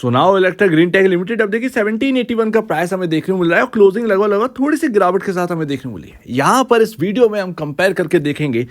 सुनाओ Electra green take limited अब देखिए 1781 का प्राइस हमें देखने को मिल रहा है और क्लोजिंग लगभग थोड़ी सी गिरावट के साथ हमें देखने को मिली है। यहाँ पर इस वीडियो में हम कंपेयर करके देखेंगे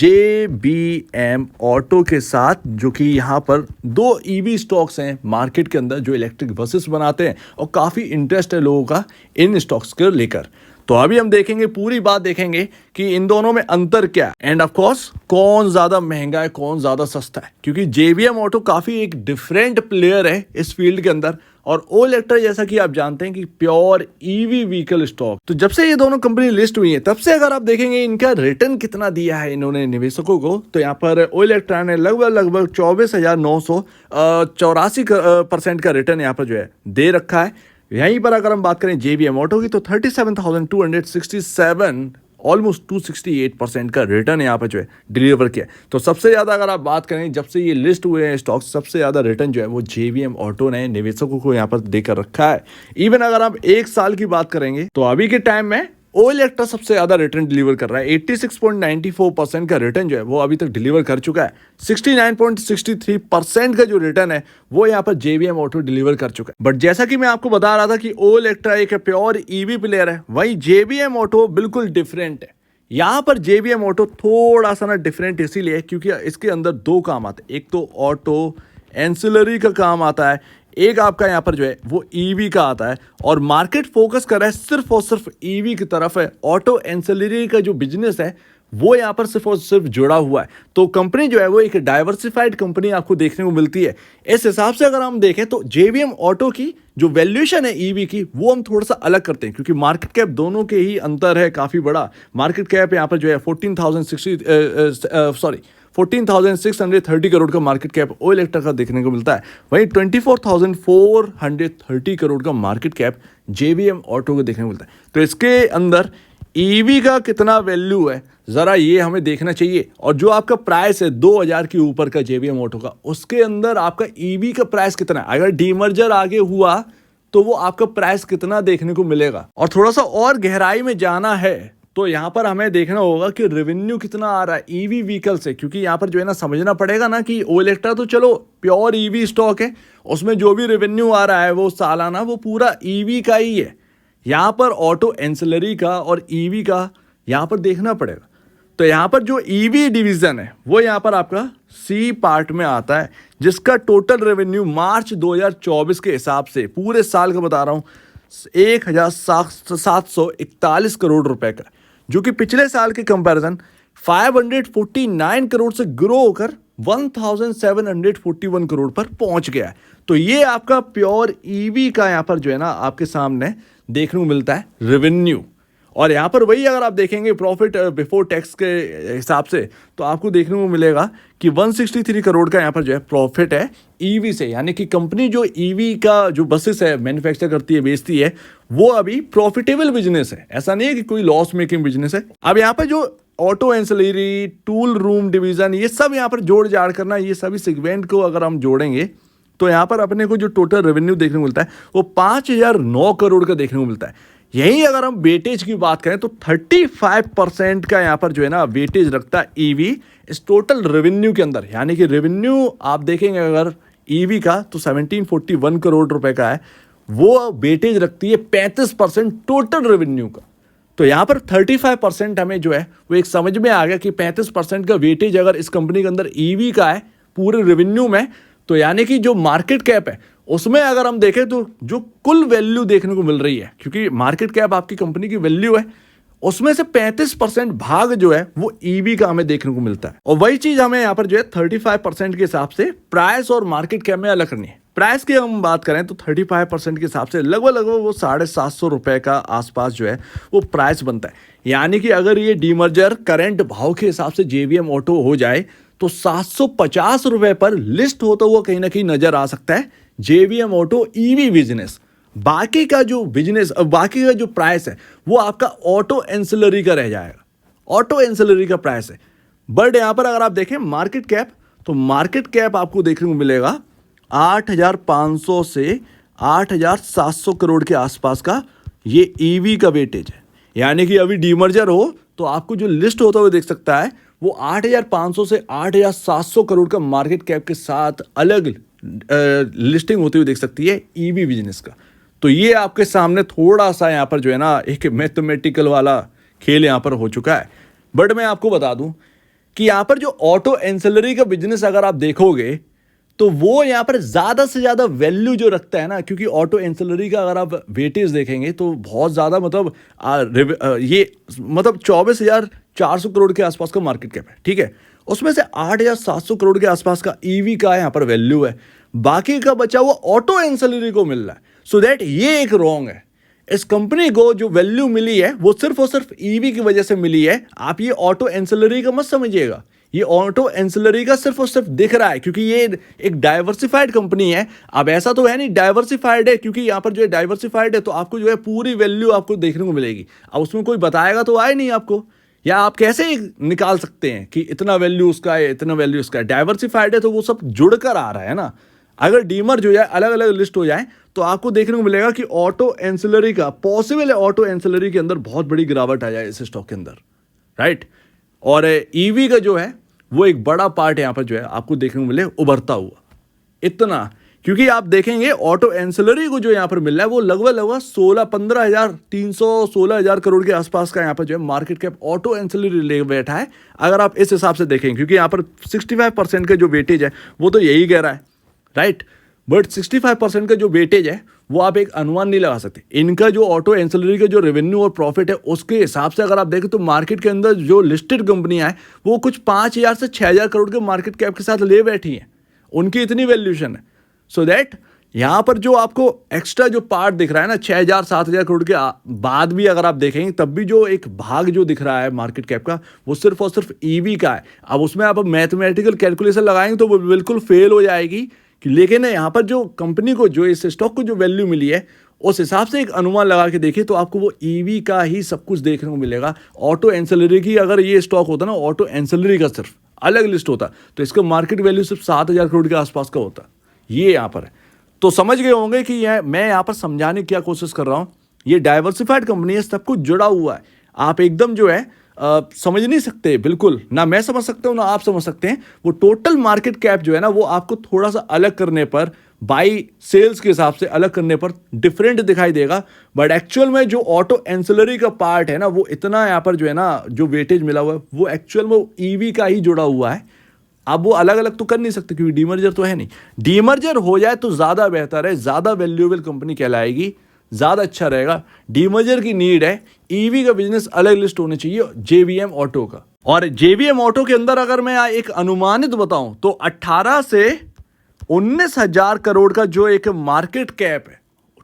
JBM ऑटो के साथ, जो कि यहाँ पर दो ईवी स्टॉक्स हैं मार्केट के अंदर जो इलेक्ट्रिक बसेस बनाते हैं और काफ़ी इंटरेस्ट है लोगों का इन स्टॉक्स को लेकर। तो अभी हम देखेंगे, पूरी बात देखेंगे कि इन दोनों में अंतर क्या है एंड ऑफ कोर्स कौन ज्यादा महंगा है कौन ज्यादा सस्ता है, क्योंकि JBM ऑटो काफी एक डिफरेंट प्लेयर है इस फील्ड के अंदर और ओलेक्ट्रा जैसा कि आप जानते हैं कि प्योर ईवी व्हीकल स्टॉक। तो जब से ये दोनों कंपनी लिस्ट हुई है तब से अगर आप देखेंगे इनका रिटर्न कितना दिया है इन्होंने निवेशकों को, तो यहाँ पर ओलेक्ट्रा ने लगभग 24,984% का रिटर्न यहाँ पर जो है दे रखा है। यहीं पर अगर हम बात करें JBM ऑटो की तो 37,267 ऑलमोस्ट 268% का रिटर्न यहाँ पर जो है डिलीवर किया। तो सबसे ज़्यादा अगर आप बात करें जब से ये लिस्ट हुए हैं स्टॉक्स, सबसे ज़्यादा रिटर्न जो है वो JBM ऑटो ने निवेशकों को यहाँ पर देकर रखा है। इवन अगर आप एक साल की बात करेंगे तो अभी के टाइम में ओलेक्ट्रा सबसे ज्यादा रिटर्न डिलीवर कर रहा है। 86.94% का रिटर्न जो है वो अभी तक डिलीवर कर चुका है। 69.63% का जो रिटर्न है वो यहाँ पर JBM ऑटो डिलीवर कर चुका है। बट जैसा कि मैं आपको बता रहा था कि ओलेक्ट्रा एक प्योर ईवी प्लेयर है, वहीं JBM ऑटो बिल्कुल डिफरेंट है। यहाँ पर JBM ऑटो थोड़ा सा ना डिफरेंट इसीलिए क्योंकि इसके अंदर दो काम आते हैं, एक तो ऑटो एंसिलरी का काम आता है, एक आपका यहाँ पर जो है वो ईवी का आता है और मार्केट फोकस कर रहा है सिर्फ और सिर्फ ईवी की तरफ है। ऑटो एंसिलरी का जो बिजनेस है वो यहाँ पर सिर्फ और सिर्फ जुड़ा हुआ है। तो कंपनी जो है वो एक डाइवर्सिफाइड कंपनी आपको देखने को मिलती है। इस हिसाब से अगर हम देखें तो JBM ऑटो की जो वैल्यूएशन है ईवी की वो हम थोड़ा सा अलग करते हैं, क्योंकि मार्केट कैप दोनों के ही अंतर है काफ़ी बड़ा। मार्केट कैप यहाँ पर जो है 14,630 करोड़ का मार्केट कैप ओलेक्ट्रा का देखने को मिलता है, वहीं 24,430 करोड़ का मार्केट कैप JBM ऑटो को देखने को मिलता है। तो इसके अंदर ईवी का कितना वैल्यू है ज़रा ये हमें देखना चाहिए, और जो आपका प्राइस है 2000 के ऊपर का JBM ऑटो का, उसके अंदर आपका ईवी का प्राइस कितना है। अगर डीमर्जर आगे हुआ तो वो आपका प्राइस कितना देखने को मिलेगा। और थोड़ा सा और गहराई में जाना है तो यहाँ पर हमें देखना होगा कि रेवेन्यू कितना आ रहा है ईवी व्हीकल से, क्योंकि यहाँ पर जो है ना समझना पड़ेगा ना कि ओलेक्ट्रा तो चलो प्योर ईवी स्टॉक है, उसमें जो भी रेवेन्यू आ रहा है वो सालाना वो पूरा ईवी का ही है। यहाँ पर ऑटो एंसिलरी का और ईवी का यहाँ पर देखना पड़ेगा। तो यहाँ पर जो ईवी डिवीज़न है वो यहाँ पर आपका C पार्ट में आता है, जिसका टोटल रेवेन्यू मार्च 2024 के हिसाब से पूरे साल का बता रहा हूँ 1,741 करोड़ रुपए का, जो कि पिछले साल के कंपैरिजन 549 करोड़ से ग्रो होकर 1,741 करोड़ पर पहुंच गया है। तो ये आपका प्योर ईवी का यहाँ पर जो है ना आपके सामने देखने को मिलता है रेवेन्यू। और यहाँ पर वही अगर आप देखेंगे प्रॉफिट बिफोर टैक्स के हिसाब से तो आपको देखने को मिलेगा कि 163 करोड़ का यहाँ पर जो है प्रॉफिट है ईवी से, यानी कि कंपनी जो ईवी का जो बसेस है मैन्युफैक्चर करती है बेचती है वो अभी प्रॉफिटेबल बिजनेस है, ऐसा नहीं है कि कोई लॉस मेकिंग बिजनेस है। अब यहाँ पर जो auto ancillary, tool room division, ये सब यहाँ पर जोड़ जाड़ करना, ये सभी सेगमेंट को अगर हम जोड़ेंगे तो यहाँ पर अपने को जो टोटल रेवेन्यू देखने को मिलता है वो 5,009 करोड़ का देखने को मिलता है। यहीं अगर हम वेटेज की बात करें तो 35% का यहाँ पर जो है ना वेटेज रखता है ईवी इस टोटल रेवेन्यू के अंदर, यानी कि रेवेन्यू आप देखेंगे अगर ईवी का तो 1741 करोड़ रुपए का है, वो वेटेज रखती है 35% टोटल रेवेन्यू का। तो यहाँ पर 35% हमें जो है वो एक समझ में आ गया कि 35% का वेटेज अगर इस कंपनी के अंदर ईवी का है पूरे रेवेन्यू में, तो यानी कि जो मार्केट कैप है उसमें अगर हम देखें तो जो कुल वैल्यू देखने को मिल रही है, क्योंकि मार्केट कैप आपकी कंपनी की वैल्यू है, उसमें से 35% भाग जो है वो ईवी का हमें देखने को मिलता है। और वही चीज हमें यहाँ पर जो है 35% के हिसाब से प्राइस और मार्केट कैप में अलग करनी है। प्राइस की हम बात करें तो 35% के हिसाब से लगभग वो 750 रुपए का आसपास जो है वो प्राइस बनता है। यानी कि अगर ये डीमर्जर करंट भाव के हिसाब से JBM ऑटो हो जाए तो 750 रुपए पर लिस्ट होता हुआ कहीं ना कहीं नजर आ सकता है JBM ऑटो ईवी बिजनेस। बाकी का जो बिजनेस, बाकी का जो प्राइस है वो आपका ऑटो एंसिलरी का रह जाएगा, ऑटो एंसिलरी का प्राइस है। बट यहाँ पर अगर आप देखें मार्केट कैप, तो मार्केट कैप आपको देखने को मिलेगा 8,500 से 8,700 करोड़ के आसपास का ये ईवी का वेटेज है। यानी कि अभी डीमर्जर हो तो आपको जो लिस्ट होता हुआ देख सकता है वो 8,500 से 8,700 करोड़ का मार्केट कैप के साथ अलग लिस्टिंग होती हुई दिख सकती है ईवी बिजनेस का। तो ये आपके सामने थोड़ा सा यहाँ पर जो है ना एक मैथमेटिकल वाला खेल यहाँ पर हो चुका है। बट मैं आपको बता दूं कि यहाँ पर जो ऑटो एंसिलरी का बिजनेस अगर आप देखोगे तो वो यहाँ पर ज़्यादा से ज़्यादा वैल्यू जो रखता है ना, क्योंकि ऑटो एंसिलरी का अगर आप वेटेज देखेंगे तो बहुत ज़्यादा मतलब ये मतलब 24,400 करोड़ के आसपास का मार्केट कैप है, ठीक है। उसमें से 8,700 करोड़ के आसपास का ईवी का यहाँ पर वैल्यू है, बाकी का बचा हुआ ऑटो एंसिलरी को मिल रहा है। सो दैट ये एक रॉन्ग है। इस कंपनी को जो वैल्यू मिली है वो सिर्फ और सिर्फ ईवी की वजह से मिली है। आप ये ऑटो एंसिलरी का मत समझिएगा, ये ऑटो एंसिलरी का सिर्फ और सिर्फ दिख रहा है क्योंकि ये एक डाइवर्सिफाइड कंपनी है। अब ऐसा तो है नहीं डाइवर्सिफाइड है, क्योंकि यहाँ पर जो है डाइवर्सिफाइड है तो आपको जो है पूरी वैल्यू आपको देखने को मिलेगी। अब उसमें कोई बताएगा तो आए नहीं आपको, या आप कैसे निकाल सकते हैं कि इतना वैल्यू उसका है इतना वैल्यू उसका है। डाइवर्सिफाइड है तो वो सब जुड़कर आ रहा है ना। अगर डीमर्ज हो जाए, अलग अलग लिस्ट हो जाए, तो आपको देखने को मिलेगा कि ऑटो एंसिलरी का पॉसिबल है ऑटो एंसिलरी के अंदर बहुत बड़ी गिरावट आ जाए इस स्टॉक के अंदर, राइट। और ईवी का जो है वो एक बड़ा पार्ट यहाँ पर जो है आपको देखने को मिले उभरता हुआ इतना, क्योंकि आप देखेंगे ऑटो एंसिलरी को जो यहाँ पर मिल रहा है वो लगभग 16,000 करोड़ के आसपास का यहाँ पर जो है मार्केट कैप ऑटो एंसिलरी ले बैठा है। अगर आप इस हिसाब से देखेंगे, क्योंकि यहाँ पर 65% का जो वेटेज है वो तो यही कह रहा है, राइट। बट 65% का जो वेटेज है वो आप एक अनुमान नहीं लगा सकते। इनका जो ऑटो एंसिलरी का जो रेवेन्यू और प्रॉफिट है उसके हिसाब से अगर आप देखें तो मार्केट के अंदर जो लिस्टेड कंपनियां हैं वो कुछ 5,000 से 6,000 करोड़ के मार्केट कैप के साथ ले बैठी हैं, उनकी इतनी वैल्यूएशन है। सो दैट यहाँ पर जो आपको एक्स्ट्रा जो पार्ट दिख रहा है ना 6,000-7,000 करोड़ के बाद भी अगर आप देखेंगे तब भी जो एक भाग जो दिख रहा है मार्केट कैप का वो सिर्फ और सिर्फ ईवी का है। अब उसमें आप मैथमेटिकल कैलकुलेशन लगाएंगे तो वो बिल्कुल फेल हो जाएगी, लेकिन यहाँ पर जो कंपनी को जो इस स्टॉक को जो वैल्यू मिली है उस हिसाब से एक अनुमान लगा के देखिए तो आपको वो ईवी का ही सब कुछ देखने को मिलेगा। ऑटो एंसिलरी की अगर ये स्टॉक होता ना, ऑटो एंसिलरी का सिर्फ अलग लिस्ट होता तो इसका मार्केट वैल्यू सिर्फ 7,000 करोड़ के आसपास का होता। ये यहाँ पर है, तो समझ गए होंगे कि मैं यहाँ पर समझाने की क्या कोशिश कर रहा हूँ। ये डाइवर्सिफाइड कंपनी है, सब कुछ जुड़ा हुआ है। आप एकदम जो है समझ नहीं सकते, बिल्कुल ना मैं समझ सकता हूँ ना आप समझ सकते हैं। वो टोटल मार्केट कैप जो है ना वो आपको थोड़ा सा अलग करने पर, बाई सेल्स के हिसाब से अलग करने पर डिफरेंट दिखाई देगा। बट एक्चुअल में जो ऑटो एंसिलरी का पार्ट है ना वो इतना यहाँ पर जो है ना जो वेटेज मिला हुआ है वो एक्चुअल में ईवी का ही जुड़ा हुआ है। अब वो अलग अलग तो कर नहीं सकते क्योंकि डीमर्जर तो है नहीं। डीमर्जर हो जाए तो ज़्यादा बेहतर है, ज़्यादा वैल्यूएबल कंपनी कहलाएगी, ज़्यादा अच्छा रहेगा। डीमर्जर की नीड है, ईवी का बिजनेस अलग लिस्ट होनी चाहिए जेवीएम ऑटो का। और जेवीएम ऑटो के अंदर अगर मैं एक अनुमानित बताऊं तो 18 से 19,000 करोड़ का जो एक मार्केट कैप है,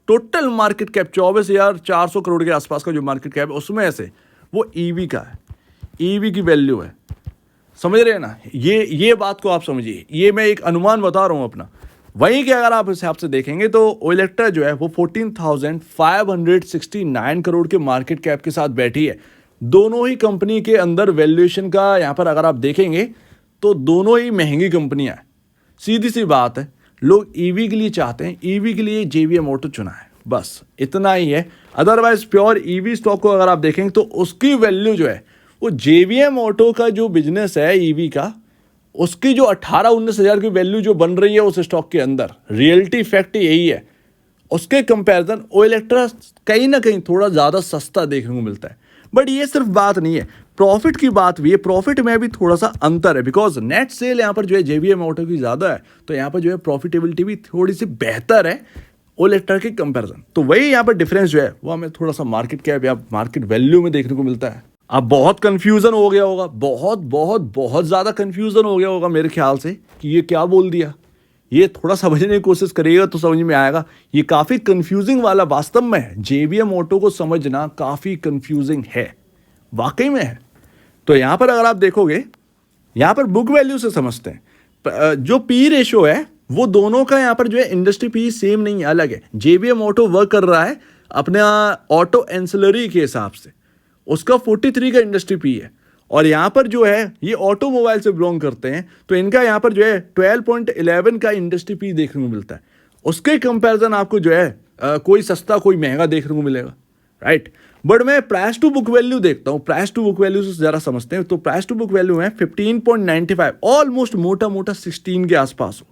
टोटल मार्केट कैप 24,400 करोड़ के आसपास का जो मार्केट कैप है उसमें से वो ईवी का है, ईवी की वैल्यू है। समझ रहे हैं ना, ये बात को आप समझिए, ये मैं एक अनुमान बता रहा हूं अपना। वहीं के अगर आप इस हिसाब से देखेंगे तो ओलेक्ट्रा जो है वो 14,569 करोड़ के मार्केट कैप के साथ बैठी है। दोनों ही कंपनी के अंदर वैल्यूएशन का यहाँ पर अगर आप देखेंगे तो दोनों ही महंगी कंपनियां हैं। सीधी सी बात है, लोग ईवी के लिए चाहते हैं, ईवी के लिए जेवीएम ऑटो चुना है, बस इतना ही है। अदरवाइज प्योर ईवी स्टॉक को अगर आप देखेंगे तो उसकी वैल्यू जो है वो जेवीएम ऑटो का जो बिजनेस है ईवी का, उसकी जो 18-19 हज़ार की वैल्यू जो बन रही है उस स्टॉक के अंदर, रियलिटी फैक्ट यही है। उसके कंपैरिजन ओलेक्ट्रा कहीं ना कहीं थोड़ा ज़्यादा सस्ता देखने को मिलता है। बट ये सिर्फ बात नहीं है, प्रॉफिट की बात भी है, प्रॉफिट में भी थोड़ा सा अंतर है, बिकॉज नेट सेल यहाँ पर जो है जेवीएम ऑटो की ज़्यादा है, तो यहाँ पर जो है प्रॉफिटेबिलिटी भी थोड़ी सी बेहतर है ओलेक्ट्रा के कंपैरिजन। तो वही यहाँ पर डिफरेंस जो है वो हमें थोड़ा सा मार्केट कैप या मार्केट वैल्यू में देखने को मिलता है। अब बहुत कंफ्यूजन हो गया होगा, बहुत बहुत बहुत ज़्यादा कंफ्यूजन हो गया होगा मेरे ख्याल से कि ये क्या बोल दिया। ये थोड़ा समझने की कोशिश करिएगा तो समझ में आएगा। ये काफ़ी कंफ्यूजिंग वाला वास्तव में है, जेवीएम ऑटो को समझना काफ़ी कंफ्यूजिंग है, वाकई में है। तो यहाँ पर अगर आप देखोगे, यहाँ पर बुक वैल्यू से समझते हैं, जो पी रेशो है वो दोनों का यहाँ पर जो है इंडस्ट्री पी सेम नहीं है, अलग है। जेवीएम ऑटो वर्क कर रहा है अपने ऑटो एंसिलरी के हिसाब से, उसका 43 का इंडस्ट्री पी है, और यहाँ पर जो है ये ऑटोमोबाइल से बिलोंग करते हैं तो इनका यहाँ पर जो है 12.11 का इंडस्ट्री पी देखने को मिलता है। उसके कंपैरिजन आपको जो है कोई सस्ता कोई महंगा देखने को मिलेगा, राइट। बट मैं प्राइस टू बुक वैल्यू देखता हूँ, प्राइस टू बुक वैल्यू से ज़रा समझते हैं। तो प्राइस टू बुक वैल्यू है 15.95, ऑलमोस्ट मोटा मोटा 16 के आसपास हो,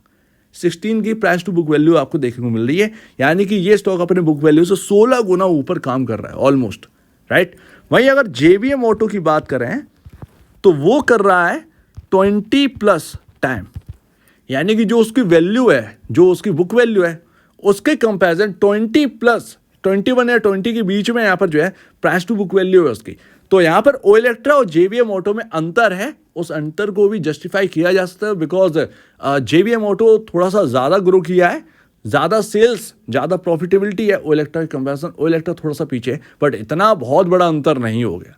16 की प्राइस टू बुक वैल्यू आपको देखने को मिल रही है, यानी कि ये स्टॉक अपने बुक वैल्यू से 16 गुना ऊपर काम कर रहा है ऑलमोस्ट, राइट। वहीं अगर JVM ऑटो की बात करें तो वो कर रहा है 20+ टाइम, यानी कि जो उसकी वैल्यू है, जो उसकी बुक वैल्यू है, उसके कंपैरिजन 20+, 21 या 20 के बीच में यहाँ पर जो है प्राइस टू बुक वैल्यू है उसकी। तो यहाँ पर ओइलेक्ट्रा और JVM ऑटो में अंतर है, उस अंतर को भी जस्टिफाई किया जा सकता है बिकॉज JVM ऑटो थोड़ा सा ज़्यादा ग्रो किया है, ज़्यादा सेल्स, ज़्यादा प्रॉफिटेबिलिटी है ओइलेक्ट्रा के कंपैरिजन। ओइलेक्ट्रा थोड़ा सा पीछे है, बट इतना बहुत बड़ा अंतर नहीं हो गया,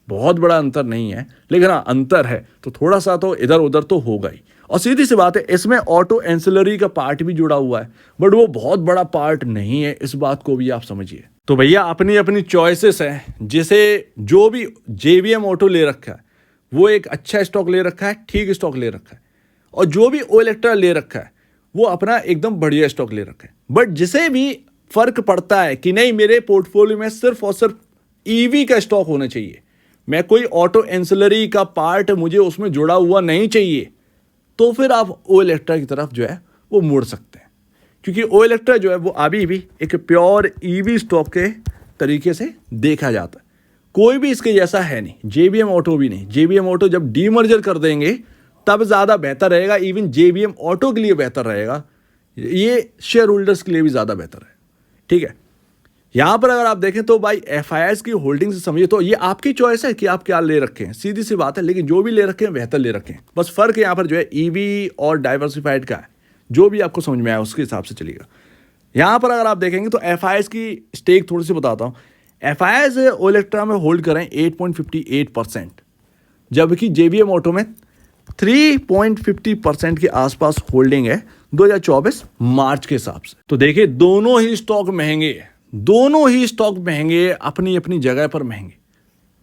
बहुत बड़ा अंतर नहीं है, लेकिन हाँ अंतर है, तो थोड़ा सा तो इधर उधर तो होगा ही। और सीधी सी बात है, इसमें ऑटो एंसिलरी का पार्ट भी जुड़ा हुआ है, बट वो बहुत बड़ा पार्ट नहीं है, इस बात को भी आप समझिए। तो भैया अपनी अपनी चॉइसेस हैं, जिसे जो भी JVM ऑटो ले रखा है वो एक अच्छा स्टॉक ले रखा है, ठीक स्टॉक ले रखा है, और जो भी ओइलेक्ट्रा ले रखा है वो अपना एकदम बढ़िया स्टॉक ले रखा है। बट जिसे भी फर्क पड़ता है कि नहीं मेरे पोर्टफोलियो में सिर्फ और सिर्फ EV का स्टॉक होना चाहिए, मैं कोई ऑटो एंसिलरी का पार्ट मुझे उसमें जुड़ा हुआ नहीं चाहिए, तो फिर आप ओइलेक्ट्रा की तरफ जो है वो मुड़ सकते हैं, क्योंकि ओइलेक्ट्रा जो है वो अभी भी एक प्योर EV स्टॉक के तरीके से देखा जाता है, कोई भी इसके जैसा है नहीं। JVM ऑटो भी नहीं, JVM ऑटो जब डीमर्जर कर देंगे तब ज़्यादा बेहतर रहेगा, इवन JVM ऑटो के लिए बेहतर रहेगा, ये शेयर होल्डर्स के लिए भी ज़्यादा बेहतर है, ठीक है। यहाँ पर अगर आप देखें तो भाई FIS की होल्डिंग से समझिए तो ये आपकी चॉइस है कि आप क्या ले रखे हैं, सीधी सी बात है, लेकिन जो भी ले रखे हैं बेहतर ले रखे हैं। बस फर्क यहाँ पर जो है EV और डाइवर्सिफाइड का है, जो भी आपको समझ में आया उसके हिसाब से चलिएगा। यहाँ पर अगर आप देखेंगे तो FIS की स्टेक थोड़ी सी बताता हूँ। FIS ओइलेक्ट्रा में होल्ड करें 8.58%, जबकि JVM ऑटो में 3.50% के आसपास होल्डिंग है 2024 मार्च के हिसाब से। तो देखिए दोनों ही स्टॉक महंगे हैं, दोनों ही स्टॉक महंगे, अपनी अपनी जगह पर महंगे।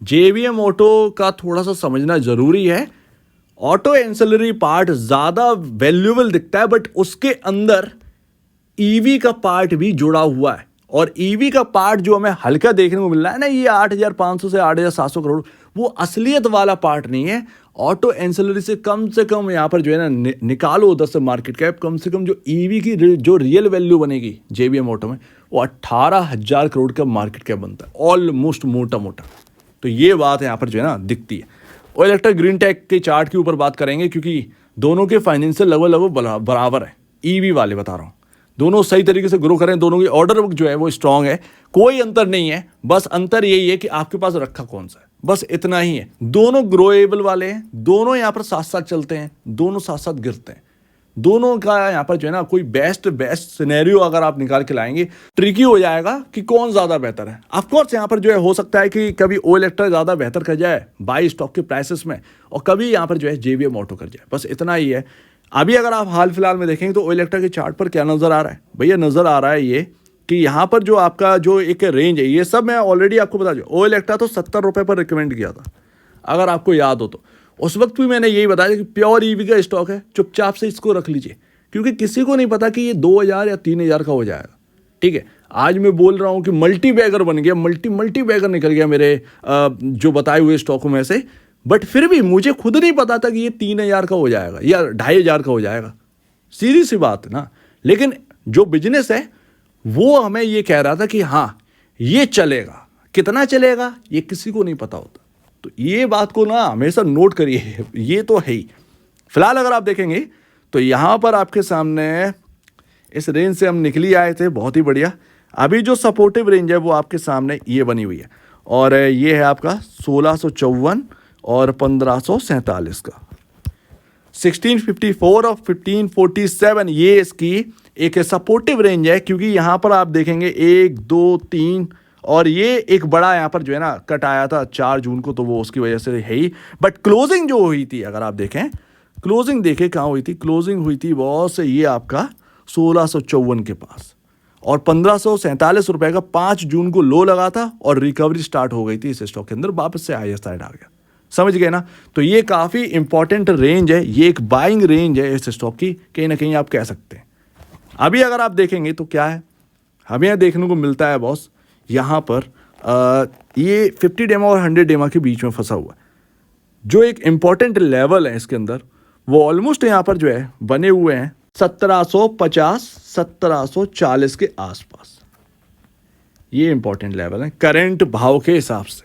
JVM ऑटो का थोड़ा सा समझना जरूरी है, ऑटो एंसिलरी पार्ट ज़्यादा वैल्यूएबल दिखता है, बट उसके अंदर EV का पार्ट भी जुड़ा हुआ है, और EV का पार्ट जो हमें हल्का देखने को मिल रहा है ना, ये 8,500 से 8,700 करोड़, वो असलियत वाला पार्ट नहीं है। ऑटो एंसिलरी से कम यहाँ पर जो है ना निकालो उधर से मार्केट कैप, कम से कम जो EV की जो रियल वैल्यू बनेगी JVM ऑटो में वो 18,000 करोड़ का मार्केट कैप बनता है, ऑलमोस्ट मोटा मोटा। तो ये बात यहाँ पर जो है ना दिखती है। ओइलेक्ट्रा ग्रीन टेक के चार्ट के ऊपर बात करेंगे, क्योंकि दोनों के फाइनेंशियल लगभग बराबर है, EV वाले बता रहा हूँ, दोनों सही तरीके से ग्रो करें, दोनों की ऑर्डर बुक जो है वो स्ट्रांग है, कोई अंतर नहीं है। बस अंतर यही है कि आपके पास रखा कौन सा है, बस इतना ही है। दोनों ग्रोएबल वाले हैं, दोनों यहाँ पर साथ साथ चलते हैं, दोनों साथ साथ गिरते हैं, दोनों का यहाँ पर जो है ना कोई बेस्ट सिनेरियो अगर आप निकाल के लाएंगे, ट्रिकी हो जाएगा कि कौन ज़्यादा बेहतर है। ऑफकोर्स यहाँ पर जो है हो सकता है कि कभी ओइलेक्ट्रा ज़्यादा बेहतर कर जाए बाई स्टॉक के प्राइसेस में, और कभी यहाँ पर जो है JVM ऑटो कर जाए, बस इतना ही है। अभी अगर आप हाल फिलहाल में देखेंगे तो ओइलेक्ट्रा के चार्ट पर क्या नज़र आ रहा है भैया, नज़र आ रहा है ये कि यहाँ पर जो आपका जो एक रेंज है, ये सब मैं ऑलरेडी आपको बता दूँ, ओइलेक्ट्रा तो 70 रुपये पर रिकमेंड किया था, अगर आपको याद हो तो। उस वक्त भी मैंने यही बताया कि प्योर EV का स्टॉक है, चुपचाप से इसको रख लीजिए, क्योंकि किसी को नहीं पता कि ये 2,000 या 3,000 का हो जाएगा, ठीक है। आज मैं बोल रहा हूँ कि मल्टी बैगर बन गया, मल्टी बैगर निकल गया मेरे जो बताए हुए स्टॉकों में से, बट फिर भी मुझे खुद नहीं पता था कि ये 3,000 का हो जाएगा या 2,500 का हो जाएगा, सीधी सी बात है ना। लेकिन जो बिजनेस है वो हमें ये कह रहा था कि हाँ ये चलेगा, कितना चलेगा ये किसी को नहीं पता होता। तो ये बात को ना हमेशा नोट करिए, ये तो है ही। फिलहाल अगर आप देखेंगे तो यहाँ पर आपके सामने इस रेंज से हम निकली आए थे, बहुत ही बढ़िया। अभी जो सपोर्टिव रेंज है वो आपके सामने ये बनी हुई है, और ये है आपका 1654 और 1547 का 1654 और 1547, ये इसकी एक सपोर्टिव रेंज है, क्योंकि यहाँ पर आप देखेंगे 1 2 3 और ये एक बड़ा यहाँ पर जो है ना कट आया था 4 जून को, तो वो उसकी वजह से है ही। बट क्लोजिंग जो हुई थी, अगर आप देखें क्लोजिंग देखें कहाँ हुई थी, क्लोजिंग हुई थी बॉस ये आपका 1654 के पास, और 1547 रुपये का 5 जून को लो लगा था, और रिकवरी स्टार्ट हो गई थी इस स्टॉक के अंदर, वापस से हाईएस्ट साइड आ गया, समझ गए ना। तो ये काफ़ी इंपॉर्टेंट रेंज है, ये एक बाइंग रेंज है इस स्टॉक की, कहीं ना कहीं आप कह सकते हैं। अभी अगर आप देखेंगे तो क्या है, हमें यहाँ देखने को मिलता है बॉस, यहाँ पर ये 50 डेमा और 100 डेमा के बीच में फंसा हुआ है। जो एक इम्पॉर्टेंट लेवल है इसके अंदर वो ऑलमोस्ट यहाँ पर जो है बने हुए हैं 1750 1740 के आसपास, ये इंपॉर्टेंट लेवल है करंट भाव के हिसाब से,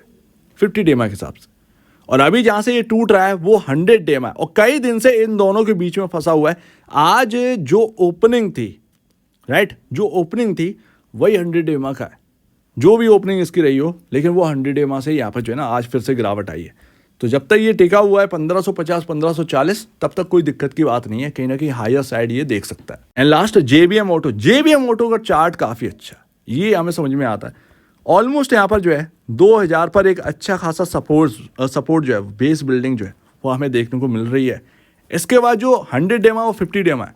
50 डेमा के हिसाब से। और अभी जहां से ये टूट रहा है वो 100 डेमा है और कई दिन से इन दोनों के बीच में फंसा हुआ है। आज जो ओपनिंग थी, राइट, जो ओपनिंग थी वही 100 डेमा का है, जो भी ओपनिंग इसकी रही हो, लेकिन वो 100 डेमा से यहाँ पर जो है ना आज फिर से गिरावट आई है। तो जब तक ये टिका हुआ है 1550 1540 तब तक कोई दिक्कत की बात नहीं है, कहीं ना कहीं हायर साइड ये देख सकता है। एंड लास्ट जेबीएम ऑटो, जेबीएम ऑटो का चार्ट काफ़ी अच्छा, ये हमें समझ में आता है। ऑलमोस्ट यहाँ पर जो है 2000 पर एक अच्छा खासा सपोर्ट जो है, बेस बिल्डिंग जो है वो हमें देखने को मिल रही है। इसके बाद जो 100 डेमा और 50 डेमा है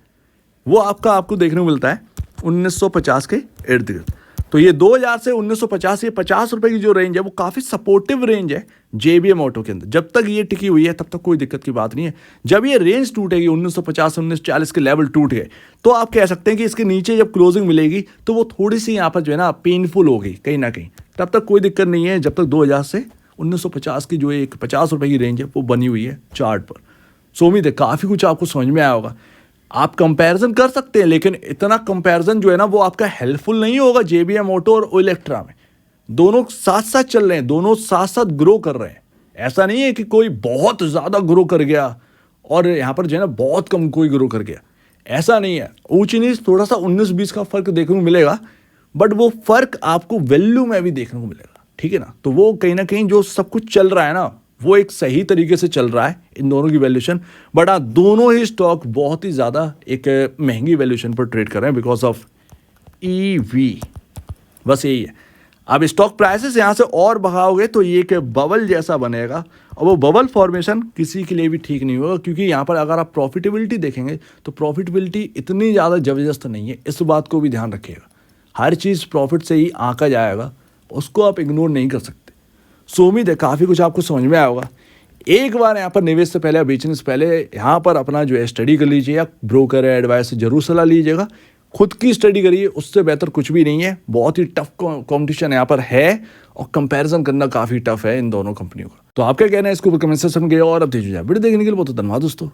वो आपको देखने को मिलता है 1950 के इर्द गिर्द। तो ये 2000 से 1950, ये 50 रुपए की जो रेंज है वो काफ़ी सपोर्टिव रेंज है जेबीएम ऑटो के अंदर। जब तक ये टिकी हुई है तब तक कोई दिक्कत की बात नहीं है। जब ये रेंज टूटेगी 1950 1940 के लेवल टूट गए तो आप कह सकते हैं कि इसके नीचे जब क्लोजिंग मिलेगी तो वो थोड़ी सी यहाँ पर जो है ना पेनफुल होगी कहीं ना कहीं। तब तक कोई दिक्कत नहीं है जब तक 2000 से 1950 की जो एक 50 रुपए की रेंज है वो बनी हुई है चार्ट पर। सो उम्मीद है काफ़ी कुछ आपको समझ में आया होगा। आप कंपैरिजन कर सकते हैं, लेकिन इतना कंपैरिजन जो है ना वो आपका हेल्पफुल नहीं होगा जेबीएम ऑटो और इलेक्ट्रा में। दोनों साथ साथ चल रहे हैं, दोनों साथ साथ ग्रो कर रहे हैं। ऐसा नहीं है कि कोई बहुत ज़्यादा ग्रो कर गया और यहाँ पर जो है ना बहुत कम कोई ग्रो कर गया, ऐसा नहीं है। ऊंच नीच थोड़ा सा 19-20 का फर्क देखने को मिलेगा, बट वो फर्क आपको वैल्यू में भी देखने को मिलेगा, ठीक है ना। तो वो कहीं ना कहीं जो सब कुछ चल रहा है ना वो एक सही तरीके से चल रहा है इन दोनों की वैल्यूएशन। बट हाँ, दोनों ही स्टॉक बहुत ही ज़्यादा एक महंगी वैल्यूएशन पर ट्रेड कर रहे हैं बिकॉज ऑफ ईवी, बस यही है। अब स्टॉक प्राइसेस यहाँ से और बढ़ाओगे तो ये एक बबल जैसा बनेगा और वो बबल फॉर्मेशन किसी के लिए भी ठीक नहीं होगा, क्योंकि यहाँ पर अगर आप प्रॉफिटेबिलिटी देखेंगे तो प्रॉफिटेबिलिटी इतनी ज़्यादा ज़बरदस्त नहीं है। इस बात को भी ध्यान रखिएगा, हर चीज़ प्रॉफिट से ही आंका जाएगा, उसको आप इग्नोर नहीं कर सकते। सो उम्मीद है काफ़ी कुछ आपको समझ में आया होगा। एक बार यहाँ पर निवेश से पहले या बेचने से पहले यहाँ पर अपना जो है स्टडी कर लीजिए, या ब्रोकर है एडवाइस से जरूर सलाह लीजिएगा। खुद की स्टडी करिए, उससे बेहतर कुछ भी नहीं है। बहुत ही टफ कंपटीशन यहाँ पर है और कंपैरिजन करना काफ़ी टफ है इन दोनों कंपनियों का। तो आप क्या कहना है इसके ऊपर कमेंट सेक्शन में, और अब वीडियो देखने के लिए बहुत धन्यवाद दोस्तों।